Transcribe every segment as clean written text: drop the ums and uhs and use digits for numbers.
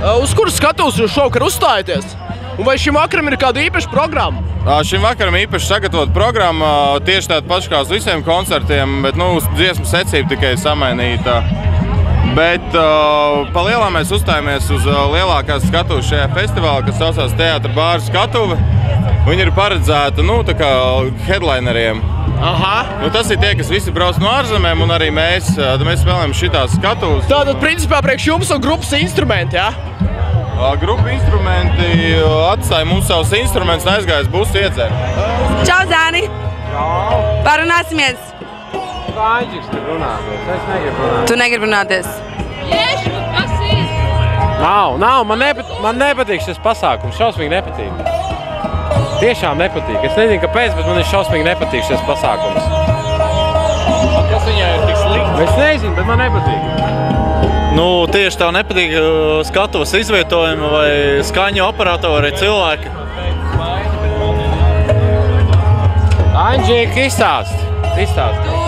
Uz kuras skatuves jūs šovakar uzstājaties? Un vai šim vakaram ir kāda īpaša programma? Šim vakaram īpaši sagatavot programmu, tieši tāda paša kā uz visiem koncertiem, bet dziesmu secība tikai samainīta. Bet pa lielā mēs uzstājamies uz lielākās skatuves šajā festivālā, kas saucās Teātra bāra skatuve. Viņa ir paredzēta, tā kā headlineriem. Aha. Tas ir tie, kas visi brauc no ārzemēm, un arī mēs spēlējam šitās skatuves. Tātad, principā, priekš jums un grupas instrumenti, jā? Grupa instrumenti atstāja mums savus instrumentus un aizgājas busu iedzēru. Čau, Zāni! Parunāsimies! Kāņģiks tur runāties, es negribu runāties. Tu negribi runāties? Ješu, kas ir? Nav, man nepatīk šis pasākums, šausmīgi nepatīk. Tiešām nepatīk. Es nezinu, kāpēc, bet man ir šausmīgi nepatīk šis pasākums. Kas viņai ir tik slikti? Es nezinu, bet man nepatīk. Tieši tev nepatīk skatuves izvietojumi vai skaņu operatori, cilvēki. Anģika, izstāst.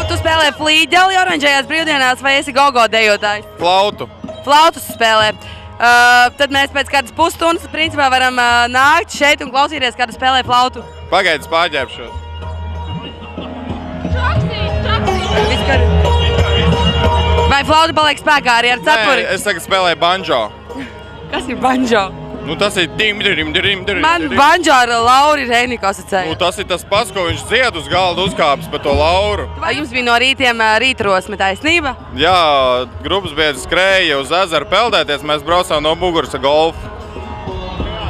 Tu spēlē flīģeli oranžajās brīvdienās vai esi gogo dejotājs? Flautu. Flautus spēlē. Tad mēs pēc kādas pusstundas principā varam nākt šeit un klausīties, kāda spēlē flautu. Pagaidis pārģērbšos. Vai flauta paliek spēkā arī ar cepuri? Nē, es tagad spēlēju banjo. Kas ir banjo? Tas ir dim. Man banjo ar Lauri Reiniku asociēja. Tas ir tas pats, ko viņš dzied uz galda uzkāpis par to Lauru. Vai jums bija no rītiem rītrosme taisnība? Jā, grupas biedri skrēja uz ezeru peldēties, mēs braucām no muguras ar golfu.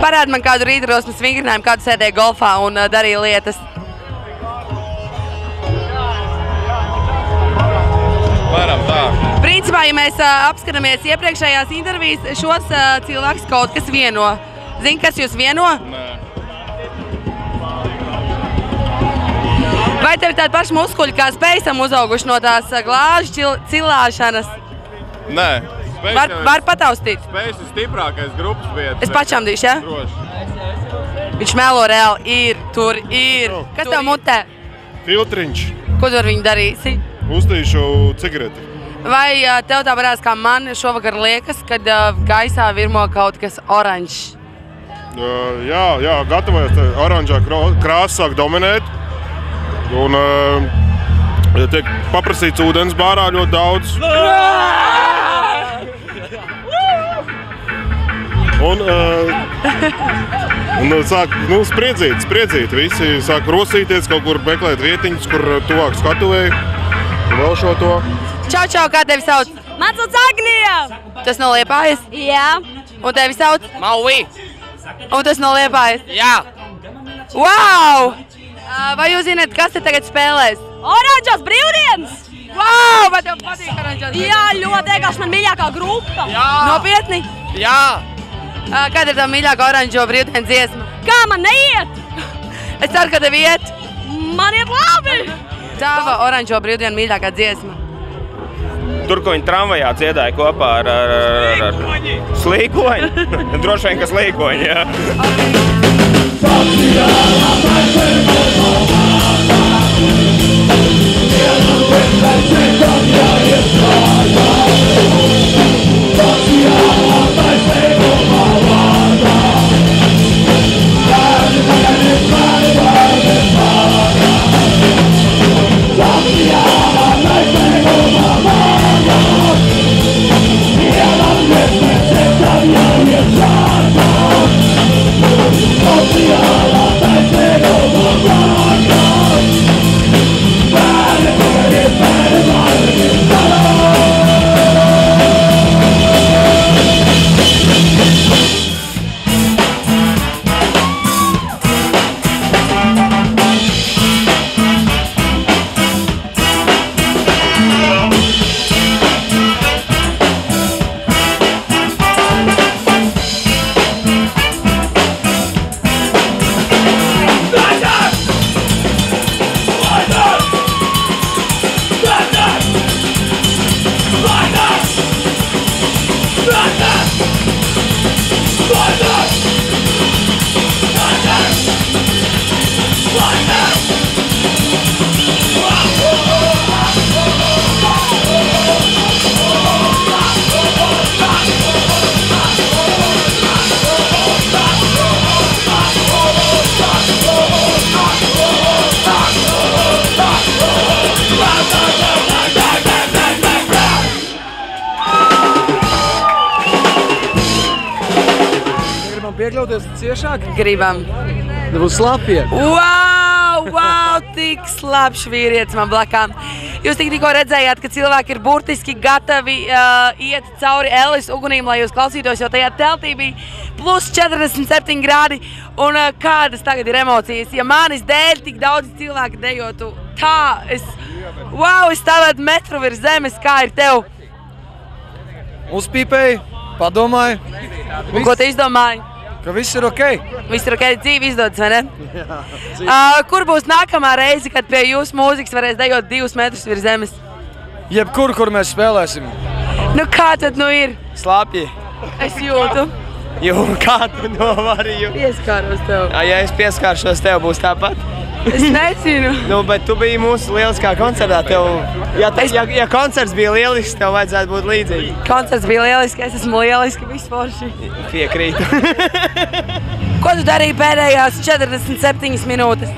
Parādi man kādu rītrosmes vingrinājumu, kādu sēdēja golfā un darīja lietas. Varam tā. Principā, ja mēs apskatāmies iepriekšējās intervijas, šos cilvēkus kaut kas vieno. Zini, kas jūs vieno? Nē. Vai tev ir tādi paši muskuļi kā Spejsam uzauguši no tās glāžu cilāšanas? Nē. Var pataustīt? Spejs ir stiprākais grupas biedrs. Es pačamdīšu, ja? Droši. Viņš melo reāli. Tur ir. Kas tev mutē? Filtriņš. Ko tu ar viņu darīsi? Uztīšu cigareti. Vai tev tā varēs, kā man šovakar liekas, kad gaisā virmo kaut kas oranžs? Jā, gatavojas. Oranžā krāsa sāk dominēt. Un tiek paprasīts ūdens bārā ļoti daudz. Un sāk spriedzīt. Visi sāk rosīties, kaut kur meklēt vietiņas, kur tuvāk skatuvēji. Vēl šo to. Čau, kā tevi sauc? Man sauc Agnija! Tas no Liepājas? Jā. Un tevi sauc? Mauvī! Un tas no Liepājas? Jā! Wow! Vai jūs zināt, kas te tagad spēlēs? Oranžās brīvdienas! Wow! Vai tev patīk oranžās brīvdienas? Jā, ļoti vienkārši man mīļākā grupa. Jā! Nopietni? Jā! Kāda ir tā mīļākā oranžo brīvdienas dziesma? Kā man neiet? Es ceru, ka tev iet. Man iet labi! Tava oranžo brīvdienu mīļākā dziesma? Tur, ko viņi tramvajā dziedāja kopā ar slīkoņu. Droši vien, ka slīkoņi, jā. Bye. piekļauties ciešāk? Gribam. Nebūs slapie. Wow, tik slapjš vīrietis man blakām. Jūs tikko redzējāt, ka cilvēki ir burtiski gatavi iet cauri Ellis ugunīm, lai jūs klausītos, jo tajā teltī bija plus 47 grādi. Un kādas tagad ir emocijas? Ja manis dēļ tik daudz cilvēku dejotu tā, es stāvētu metru virs zemes, kā ir tev? Uzpīpēji, padomāji. Un ko tu izdomāji? Ka viss ir ok. Viss ir ok, dzīve izdodas, vai ne? Kur būs nākamā reize, kad pie jūsu mūzikas varēs dejot 2 metrus virs zemes? Jebkur, kur mēs spēlēsim. Nu kā tad nu ir? Slapji. Es jūtu. Kā tu vari jūtu? Pieskāros tev. Ja es pieskāršos, tev būs tāpat? Es nezinu. Bet tu biji mūsu lieliskā koncertā. Ja koncerts bija lielisks, tev vajadzētu būt līdzīgi. Koncerts bija lielisks, es esmu lieliski, viss forši. Piekrītu. Ko tu darīji pēdējās 47 minūtes?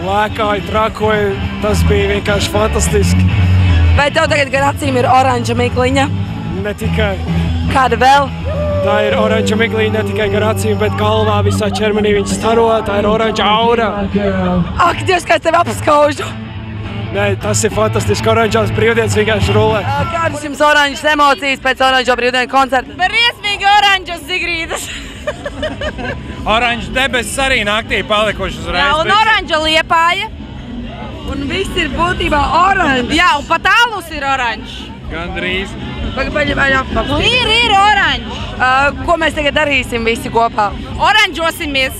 Lēkāju, trakoju, tas bija vienkārši fantastiski. Vai tev tagad gar acīm ir oranža mikliņa? Ne tikai. Kāda vēl? Tā ir oranža miglīna ne tikai gar acīm, bet galvā visā ķermenī viņa staro. Tā ir oranža aura. Ak, Dievs, kā es tevi apskaužu! Nē, tas ir fantastiski. Oranžās brīvdienas vienkārši rulē. Kādas jums oranžas emocijas pēc oranžo brīvdienu koncerta? Briesmīgi oranžas zigrītas. Oranžas debesis arī naktī palikuši uzreiz. Jā, un oranža Liepāja. Un viss ir būtībā oranžs. Jā, un pat alus ir oranžs. Gandrīz. Nu ir oranžs. Ko mēs tagad darīsim visi kopā? Oranžosimies.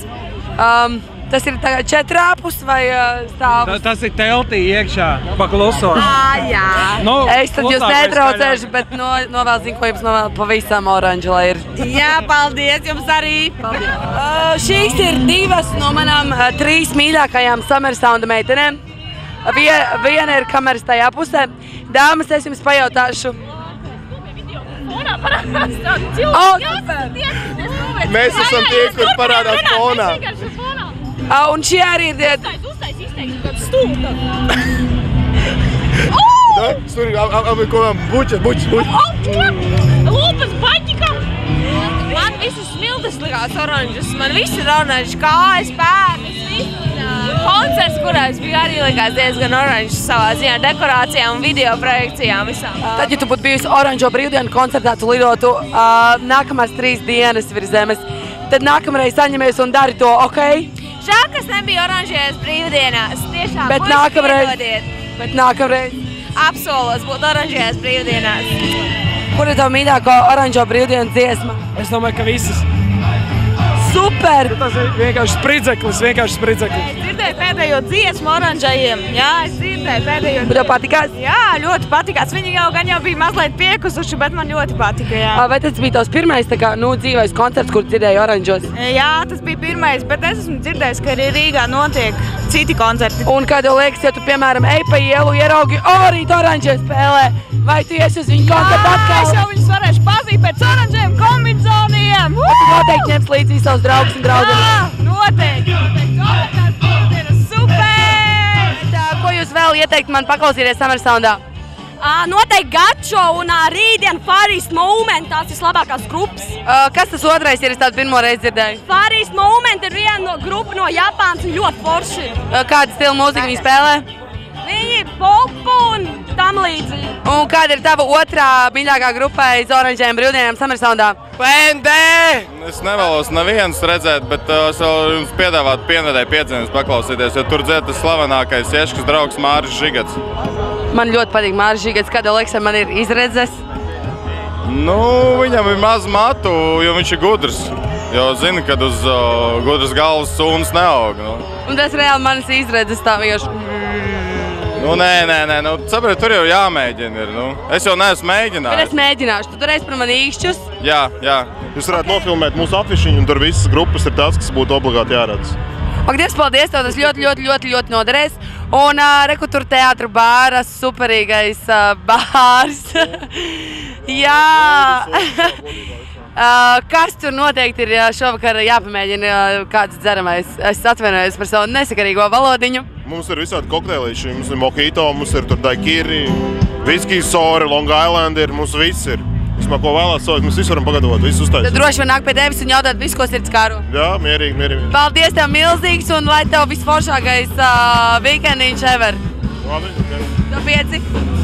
Tas ir tagad 4 āpus vai stāvus? Tas ir teltī iekšā, pakluso. Jā. Es tad jūs netraucēšu, bet novēl zinu, ko jums novēl pavisam oranža, lai ir. Jā, paldies jums arī. Šīs ir 2 no manām 3 mīļākajām Summer Sounda meitenēm. Viena ir kameras tajā pusē. Dāmas, es jums pajautāšu. Mēs esam tie, kur parādās fonā. Un šie arī ir... Bučas. Lūpas baģika. Man visas smiltis likās oranžas. Man viss ir oranžas, kājas, pēdas, viss. Koncerts, kurā es biju, arī likās diezgan oranžas savā ziņā, dekorācijām un video projekcijām visām. Tad, ja tu būtu bijusi oranžo brīvdienu koncertā, tu lidotu nākamās 3 dienas virs zemes, tad nākamreiz saņemies un dari to, ok? Žēl, kas nebija oranžajās brīvdienās. Tiešām, Bet nākamreiz. Apsolos būt oranžajās brīvdienās. Kur ir tavu mīļāko oranžo brīvdienu dziesma? Es domāju, ka visas. Super! Tas ir vienkārši spridzeklis, Es dzirdēju pēdējo dziesmu oranžajiem. Jā, es dzirdēju pēdējo dziesmu. Tev patikās? Jā, ļoti patikās. Viņi jau bija mazliet piekusuši, bet man ļoti patika, jā. Vai tas bija tavs pirmais dzīvais koncerts, kur dzirdēji oranžos? Jā, tas bija pirmais, bet es esmu dzirdējis, ka arī Rīgā notiek citi koncerti. Un kā tev liekas, ja tu, piemēram, ej pa ielu, ieraugi, rīt oranžie spēlē, vai tu iesi uz viņu koncertu atkal? Jā, es jau viņus varēšu pazīt pēc oranžiem kombinzoniem. Tu noteikti ņems līdzi savus draugus un draugus. Jā, noteikti. Super! Ko jūs vēl ieteikt man paklausīties Summer Soundā? Noteikti Gačo un rītdien Far East Movement, tās ir labākās grupas. Kas tas otrais ir? Es tādu pirmo reizi dzirdēju. Far East Movement ir viena grupa no Japānas un ļoti forši. Kāda stila mūzika viņi spēlē? Viņi popu un tam līdzīgi. Un kāda ir tava otrā mīļākā grupa aiz oranžajām brīvdienām Summer Soundā? PND! Es nevēlos nevienus redzēt, bet es vēl jums piedāvātu pienvedēju piedzīmes paklausīties, jo tur dzied tas slavenākais Ieškas draugs Māris Žigats. Man ļoti patīk Māris Žigats. Kāda liekas, man ir izredzes? Viņam ir maz matu, jo viņš ir gudrs. Jo zina, kad uz gudras galvas sunas neaug. Un tas reāli manas izredzes tā vienkārši... Nē, saprati, tur jau jāmēģina ir, Es jau neesmu mēģinājis. Bet es mēģināšu, tu turēsi par mani īkšķus? Jā. Jūs varētu nofilmēt mūsu afišiņu, un tur visas grupas ir tas, kas būtu obligāti jāredz. Ak, Dievs, paldies tev, tas ļoti noderēs. Un reku tur teātra bāra, superīgais bārs. Jā. Kas tur noteikti ir šovakar jāpamēģina kāds dzeramais? Es atvainojos par savu nesakarīgo valodiņu. Mums ir visādi kokteilīši, mums ir mojito, mums ir tur daikiri, viskijas sori, Long Island ir, mums viss ir. Vismā, ko vēlās savas, mēs visi varam pagatavot, visu uztaisīt. Tad droši vien nāk pie tevis un jautāt visu, ko sirds kāro. Jā, mierīgi. Paldies tev milzīgs un lai tev visforšākais weekendiņš ever. Labi, Tu 5.